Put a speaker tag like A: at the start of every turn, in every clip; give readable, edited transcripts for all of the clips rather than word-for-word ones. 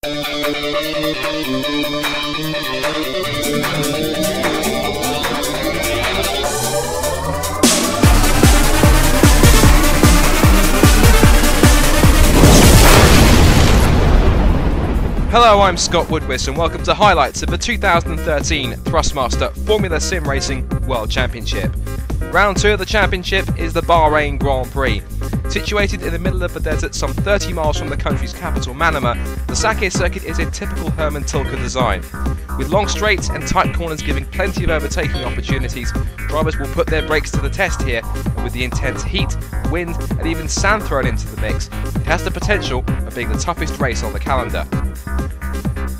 A: Hello, I'm Scott Woodwiss and welcome to highlights of the 2013 Thrustmaster Formula Sim Racing World Championship. Round 2 of the championship is the Bahrain Grand Prix. Situated in the middle of the desert some 30 miles from the country's capital Manama, the Sakhir circuit is a typical Hermann Tilke design. With long straights and tight corners giving plenty of overtaking opportunities, drivers will put their brakes to the test here, and with the intense heat, wind and even sand thrown into the mix, it has the potential of being the toughest race on the calendar.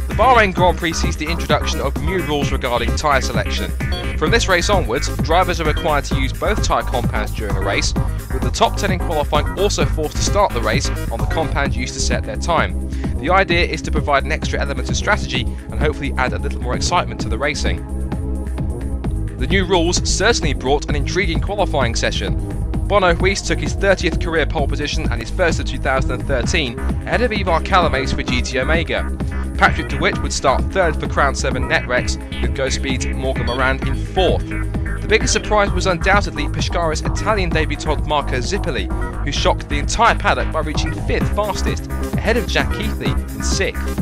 A: The Bahrain Grand Prix sees the introduction of new rules regarding tyre selection. From this race onwards, drivers are required to use both tyre compounds during a race, with the top 10 in qualifying also forced to start the race on the compound used to set their time. The idea is to provide an extra element of strategy and hopefully add a little more excitement to the racing. The new rules certainly brought an intriguing qualifying session. Bono Huis took his 30th career pole position and his first of 2013, ahead of Ivar Calames for GT Omega. Patrick de Wit would start 3rd for Crown 7 Netrex, with Go Speed's Morgan Morand in 4th. The biggest surprise was undoubtedly Pescara's Italian debutant Marco Zippoli, who shocked the entire paddock by reaching 5th fastest, ahead of Jack Keithley in 6th.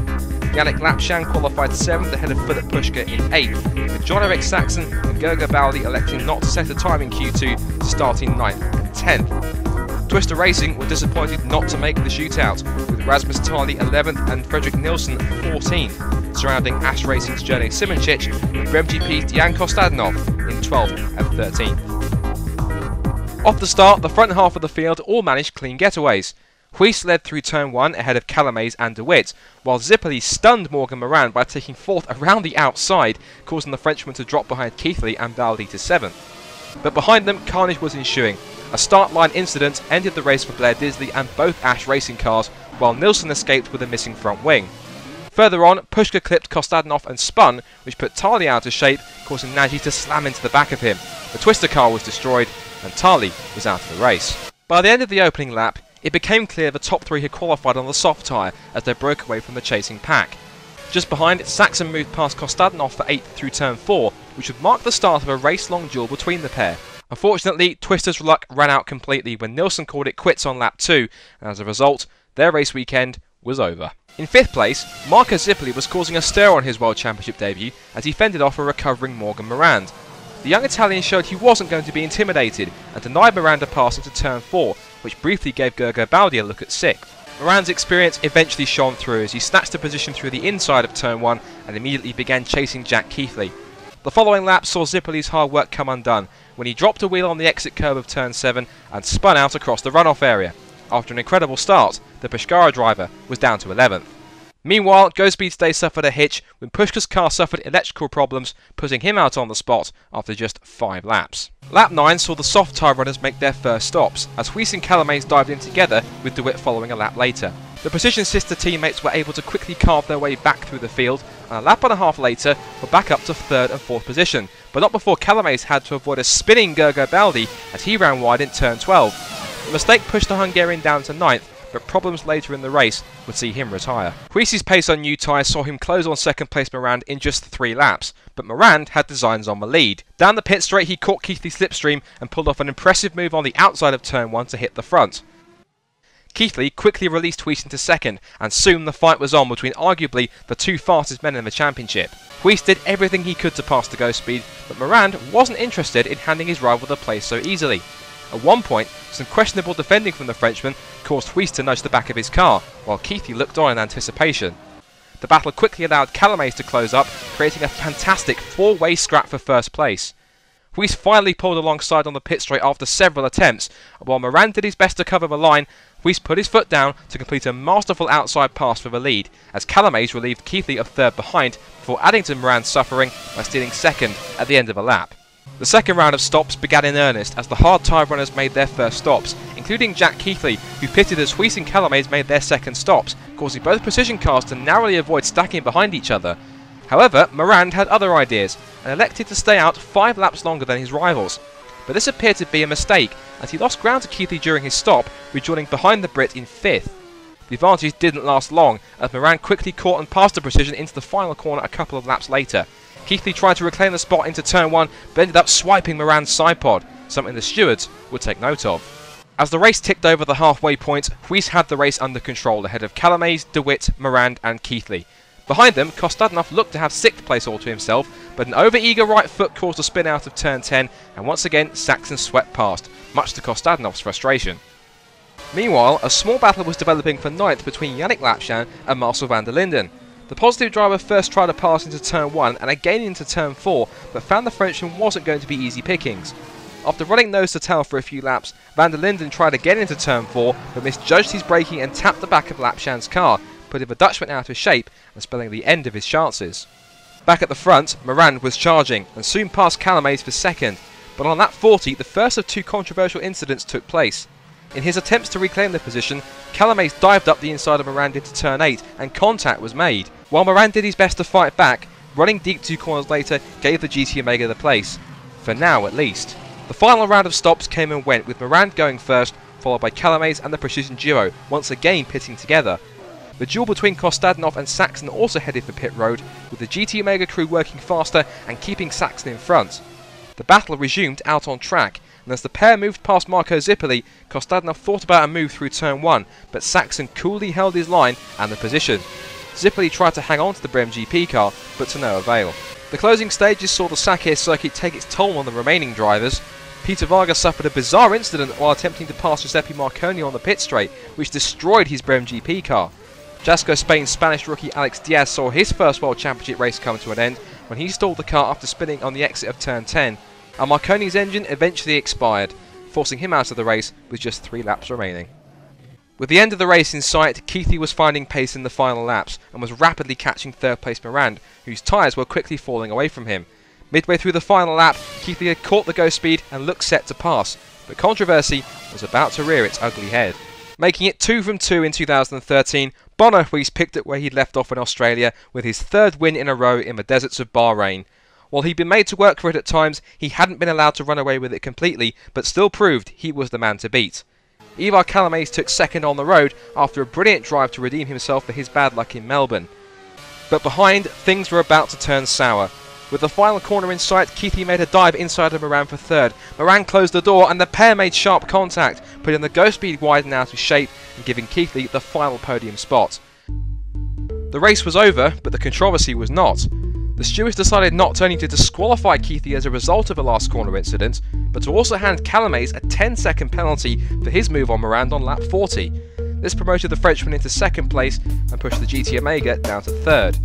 A: Yannick Lapchan qualified 7th ahead of Philip Puschka in 8th, with John-Eric Saxon and Gerger Baldi electing not to set a time in Q2 to start in 9th and 10th. Twister Racing were disappointed not to make the shootout, with Rasmus Tarly 11th and Fredrik Nilsson 14th, surrounding Ash Racing's Jone Simoncic and BremGP's Dejan Kostadinov in 12th and 13th. Off the start, the front half of the field all managed clean getaways. Huis led through turn 1 ahead of Calames and de Wit, while Zippoli stunned Morgan Morand by taking 4th around the outside, causing the Frenchman to drop behind Keithley and Baldi to 7th. But behind them, carnage was ensuing. A start line incident ended the race for Blair Disley and both Ash racing cars, while Nilsson escaped with a missing front wing. Further on, Puschka clipped Kostadinov and spun, which put Tarly out of shape, causing Nagy to slam into the back of him. The Twister car was destroyed, and Tarly was out of the race. By the end of the opening lap, it became clear the top 3 had qualified on the soft tyre as they broke away from the chasing pack. Just behind, Saxon moved past Kostadinov for 8th through turn 4, which would mark the start of a race-long duel between the pair. Unfortunately, Twister's luck ran out completely when Nilsson called it quits on lap 2, and as a result, their race weekend was over. In 5th place, Marco Zippoli was causing a stir on his World Championship debut as he fended off a recovering Morgan Morand. The young Italian showed he wasn't going to be intimidated and denied Morand a pass into turn 4, which briefly gave Gerger Baldi a look at 6th. Morand's experience eventually shone through as he snatched a position through the inside of turn 1 and immediately began chasing Jack Keithley. The following lap saw Zippoli's hard work come undone when he dropped a wheel on the exit curve of turn 7 and spun out across the runoff area. After an incredible start, the Pescara driver was down to 11th. Meanwhile, Go Speed's day suffered a hitch when Puschka's car suffered electrical problems, putting him out on the spot after just 5 laps. Lap 9 saw the soft tyre runners make their first stops, as Huis and Calames dived in together, with de Wit following a lap later. The Precision sister teammates were able to quickly carve their way back through the field, and a lap and a half later were back up to 3rd and 4th position, but not before Calames had to avoid a spinning Gerger Baldi as he ran wide in turn 12. The mistake pushed the Hungarian down to 9th, but problems later in the race would see him retire. Huis's pace on new tyres saw him close on 2nd place Morand in just 3 laps, but Morand had designs on the lead. Down the pit straight he caught Keithley's slipstream and pulled off an impressive move on the outside of turn 1 to hit the front. Keithley quickly released Huis into 2nd, and soon the fight was on between arguably the 2 fastest men in the championship. Huis did everything he could to pass the Go Speed, but Morand wasn't interested in handing his rival the place so easily. At one point, some questionable defending from the Frenchman caused Huis to nudge the back of his car, while Keithley looked on in anticipation. The battle quickly allowed Calames to close up, creating a fantastic 4-way scrap for first place. Huis finally pulled alongside on the pit straight after several attempts, and while Morand did his best to cover the line, Huis put his foot down to complete a masterful outside pass for the lead, as Calames relieved Keithley of 3rd behind before adding to Morand's suffering by stealing 2nd at the end of a lap. The second round of stops began in earnest as the hard tyre runners made their first stops, including Jack Keithley, who pitted as Huis and Calames made their second stops, causing both precision cars to narrowly avoid stacking behind each other. However, Morand had other ideas and elected to stay out 5 laps longer than his rivals. But this appeared to be a mistake, as he lost ground to Keithley during his stop, rejoining behind the Brit in 5th. the advantage didn't last long, as Moran quickly caught and passed the precision into the final corner a couple of laps later. Keithley tried to reclaim the spot into turn 1, but ended up swiping Moran's side pod, something the stewards would take note of. As the race ticked over the halfway point, Woodwiss had the race under control ahead of Calamaze, de Wit, Moran and Keithley. Behind them, Kostadinov looked to have 6th place all to himself, but an over-eager right foot caused a spin out of turn 10, and once again Saxon swept past, much to Kostadinov's frustration. Meanwhile, a small battle was developing for 9th between Yannick Lapchan and Marcel van der Linden. The positive driver first tried to pass into turn 1 and again into turn 4, but found the Frenchman wasn't going to be easy pickings. After running nose to tail for a few laps, van der Linden tried again into turn 4, but misjudged his braking and tapped the back of Lapchan's car, putting the Dutchman out of shape and spelling the end of his chances. Back at the front, Moran was charging and soon passed Calamaze for 2nd, but on lap 40 the first of 2 controversial incidents took place. In his attempts to reclaim the position, Calamaze dived up the inside of Moran into turn 8 and contact was made. While Moran did his best to fight back, running deep 2 corners later gave the GT Omega the place, for now at least. The final round of stops came and went, with Moran going first, followed by Calamaze and the Precision duo, once again pitting together. The duel between Kostadinov and Saxon also headed for pit road, with the GT Omega crew working faster and keeping Saxon in front. The battle resumed out on track, and as the pair moved past Marco Zippoli, Kostadinov thought about a move through turn 1, but Saxon coolly held his line and the position. Zippoli tried to hang on to the Brem GP car, but to no avail. The closing stages saw the Sakir circuit take its toll on the remaining drivers. Peter Varga suffered a bizarre incident while attempting to pass Giuseppe Marconi on the pit straight, which destroyed his Brem GP car. Jasco Spain's Spanish rookie Alex Diaz saw his first World Championship race come to an end when he stalled the car after spinning on the exit of turn 10, and Marconi's engine eventually expired, forcing him out of the race with just 3 laps remaining. With the end of the race in sight, Keithley was finding pace in the final laps and was rapidly catching 3rd place Moran, whose tyres were quickly falling away from him. Midway through the final lap, Keithley had caught the go speed and looked set to pass, but controversy was about to rear its ugly head. Making it 2 from 2 in 2013, Woodwiss picked up where he'd left off in Australia with his 3rd win in a row in the deserts of Bahrain. While he'd been made to work for it at times, he hadn't been allowed to run away with it completely, but still proved he was the man to beat. Eduard Calamaze took 2nd on the road after a brilliant drive to redeem himself for his bad luck in Melbourne. But behind, things were about to turn sour. With the final corner in sight, Keithley made a dive inside of Moran for 3rd. Moran closed the door and the pair made sharp contact, putting the go speed wide and out of shape and giving Keithley the final podium spot. The race was over, but the controversy was not. The stewards decided not only to disqualify Keithley as a result of the last corner incident, but to also hand Calamaze a 10-second penalty for his move on Moran on lap 40. This promoted the Frenchman into 2nd place and pushed the GT Omega down to 3rd.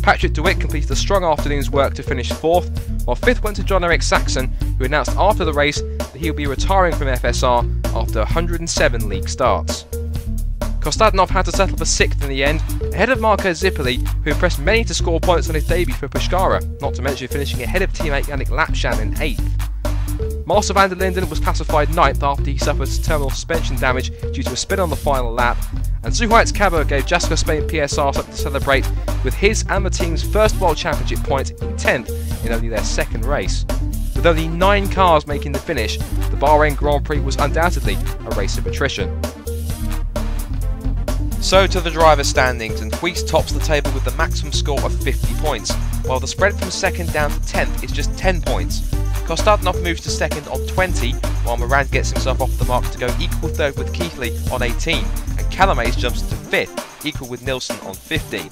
A: Patrick de Wit completed a strong afternoon's work to finish 4th, while 5th went to John-Eric Saxon, who announced after the race that he will be retiring from FSR after 107 league starts. Kostadinov had to settle for 6th in the end, ahead of Marco Zippoli, who impressed many to score points on his debut for Pescara, not to mention finishing ahead of teammate Yannick Lapchan in 8th. Marcel van der Linden was classified 9th after he suffered terminal suspension damage due to a spin on the final lap, and Zuhait's Cabo gave Jasco Spain PSR something to celebrate with his and the team's first World Championship point in 10th in only their 2nd race. With only 9 cars making the finish, the Bahrain Grand Prix was undoubtedly a race of attrition. So to the driver standings, and Woodwiss tops the table with the maximum score of 50 points, while the spread from 2nd down to 10th is just 10 points. Kostadinov moves to 2nd on 20, while Moran gets himself off the mark to go equal 3rd with Keithley on 18, and Calamaze jumps to 5th, equal with Nilsson on 15.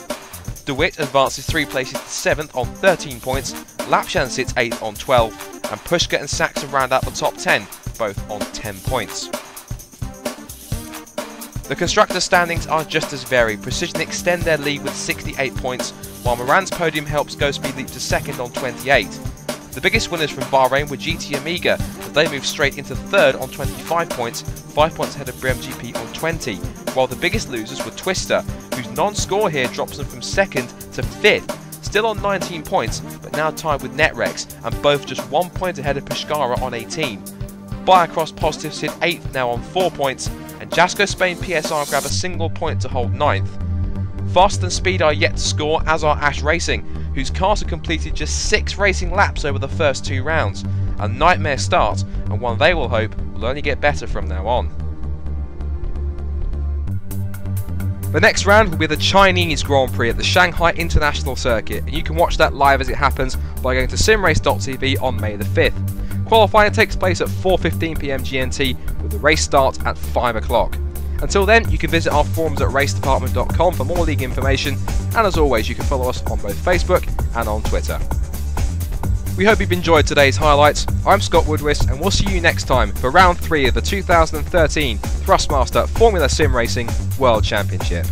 A: De Wit advances 3 places to 7th on 13 points, Lapchan sits 8th on 12, and Pushka and Saxon round out the top 10, both on 10 points. The constructor standings are just as varied. Precision extend their lead with 68 points, while Moran's podium helps Go Speed leap to 2nd on 28. The biggest winners from Bahrain were GT Omega, as they moved straight into 3rd on 25 points, 5 points ahead of Brem GP on 20, while the biggest losers were Twister, whose non-score here drops them from 2nd to 5th, still on 19 points, but now tied with Netrex, and both just 1 point ahead of Pescara on 18. Biocross Positive sit 8th now on 4 points, and Jasco Spain PSR grab a single point to hold 9th. Fast and Speed are yet to score, as are Ash Racing, whose cars have completed just 6 racing laps over the first 2 rounds. A nightmare start, and one they will hope will only get better from now on. The next round will be the Chinese Grand Prix at the Shanghai International Circuit, and you can watch that live as it happens by going to simrace.tv on May the 5th. Qualifying takes place at 4:15 PM GMT, with the race start at 5 o'clock. Until then, you can visit our forums at racedepartment.com for more league information, and as always, you can follow us on both Facebook and on Twitter. We hope you've enjoyed today's highlights. I'm Scott Woodwiss, and we'll see you next time for round 3 of the 2013 Thrustmaster Formula Sim Racing World Championship.